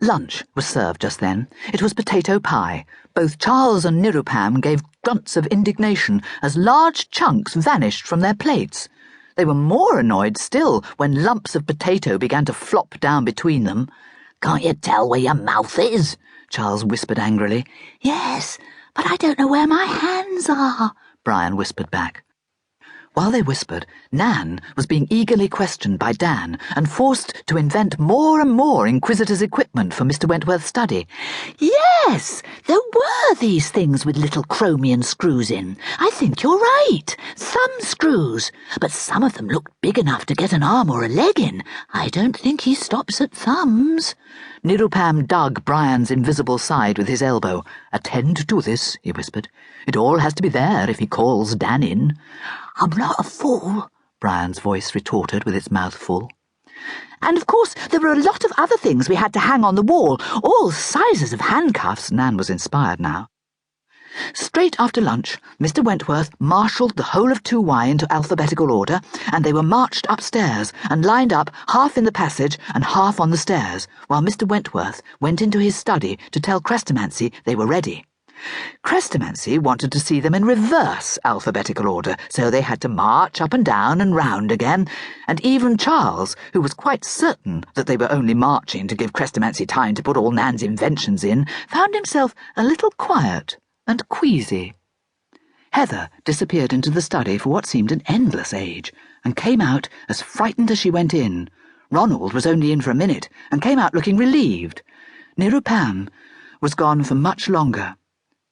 Lunch was served just then. It was potato pie. Both Charles and Nirupam gave grunts of indignation as large chunks vanished from their plates. They were more annoyed still when lumps of potato began to flop down between them. "Can't you tell where your mouth is?" Charles whispered angrily. "Yes, but I don't know where my hands are," Brian whispered back. While they whispered, Nan was being eagerly questioned by Dan and forced to invent more and more Inquisitor's equipment for Mr. Wentworth's study. "Yes, there were these things with little chromium screws in. I think you're right. Thumb screws. But some of them looked big enough to get an arm or a leg in. I don't think he stops at thumbs." Nirupam dug Brian's invisible side with his elbow. "Attend to this," he whispered. "It all has to be there if he calls Dan in." "I'm not a fool," Brian's voice retorted with its mouth full. "And of course there were a lot of other things we had to hang on the wall, all sizes of handcuffs." Nan was inspired now. Straight after lunch, Mr. Wentworth marshalled the whole of 2Y into alphabetical order, and they were marched upstairs and lined up half in the passage and half on the stairs, while Mr. Wentworth went into his study to tell Chrestomanci they were ready. Chrestomanci wanted to see them in reverse alphabetical order, so they had to march up and down and round again, and even Charles, who was quite certain that they were only marching to give Chrestomanci time to put all Nan's inventions in, found himself a little quiet and queasy. Heather disappeared into the study for what seemed an endless age, and came out as frightened as she went in. Ronald was only in for a minute, and came out looking relieved. Nirupam was gone for much longer.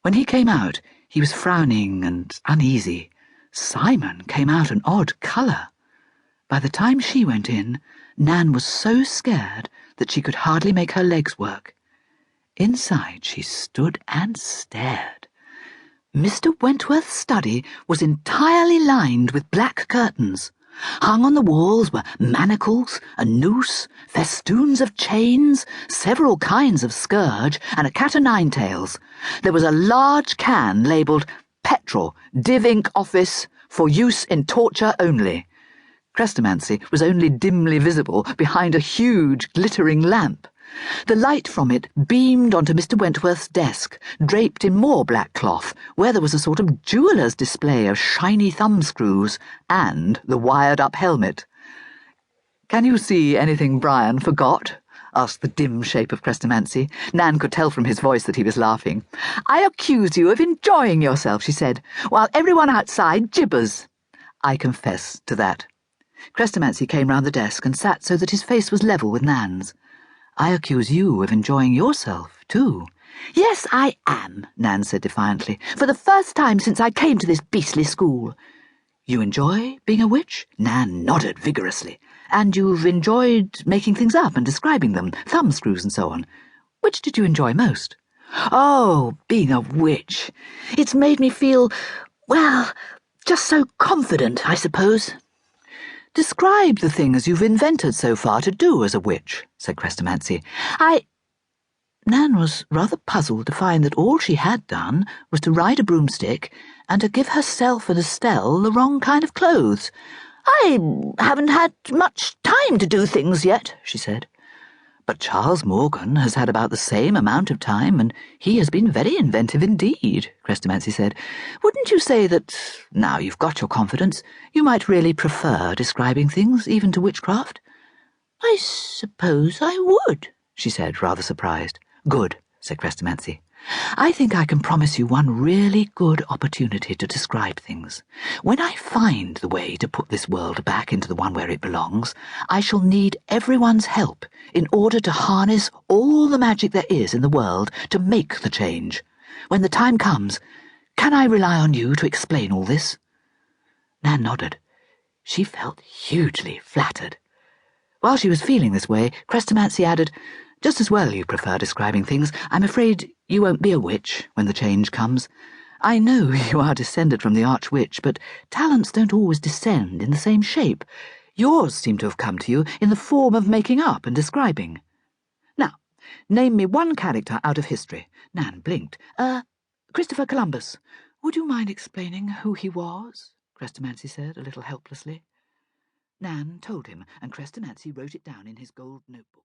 When he came out, he was frowning and uneasy. Simon came out an odd colour. By the time she went in, Nan was so scared that she could hardly make her legs work. Inside she stood and stared. Mr. Wentworth's study was entirely lined with black curtains. Hung on the walls were manacles, a noose, festoons of chains, several kinds of scourge, and a cat-o'-nine-tails. There was a large can labelled "Petrol, Div Inc. Office, for use in torture only." Chrestomanci was only dimly visible behind a huge glittering lamp. The light from it beamed onto Mr. Wentworth's desk, draped in more black cloth, where there was a sort of jeweller's display of shiny thumbscrews and the wired-up helmet. "Can you see anything Brian forgot?" asked the dim shape of Chrestomanci. Nan could tell from his voice that he was laughing. "I accuse you of enjoying yourself," she said, "while everyone outside gibbers." "I confess to that." Chrestomanci came round the desk and sat so that his face was level with Nan's. "I accuse you of enjoying yourself, too." "Yes, I am," Nan said defiantly, "for the first time since I came to this beastly school." "You enjoy being a witch?" Nan nodded vigorously. "And you've enjoyed making things up and describing them, thumbscrews and so on. Which did you enjoy most?" "Oh, being a witch. It's made me feel, well, just so confident, I suppose." "Describe the things you've invented so far to do as a witch," said Chrestomanci. Nan was rather puzzled to find that all she had done was to ride a broomstick and to give herself and Estelle the wrong kind of clothes. "I haven't had much time to do things yet," she said. "But Charles Morgan has had about the same amount of time, and he has been very inventive indeed," Chrestomanci said. "Wouldn't you say that, now you've got your confidence, you might really prefer describing things, even to witchcraft?" "I suppose I would," she said, rather surprised. "Good," said Chrestomanci. "I think I can promise you one really good opportunity to describe things. When I find the way to put this world back into the one where it belongs, I shall need everyone's help in order to harness all the magic there is in the world to make the change. When the time comes, can I rely on you to explain all this?" Nan nodded. She felt hugely flattered. While she was feeling this way, Chrestomanci added, "Just as well you prefer describing things. I'm afraid you won't be a witch when the change comes. I know you are descended from the Arch-Witch, but talents don't always descend in the same shape. Yours seem to have come to you in the form of making up and describing. Now, name me one character out of history." Nan blinked. Christopher Columbus. "Would you mind explaining who he was?" Chrestomanci said, a little helplessly. Nan told him, and Chrestomanci wrote it down in his gold notebook.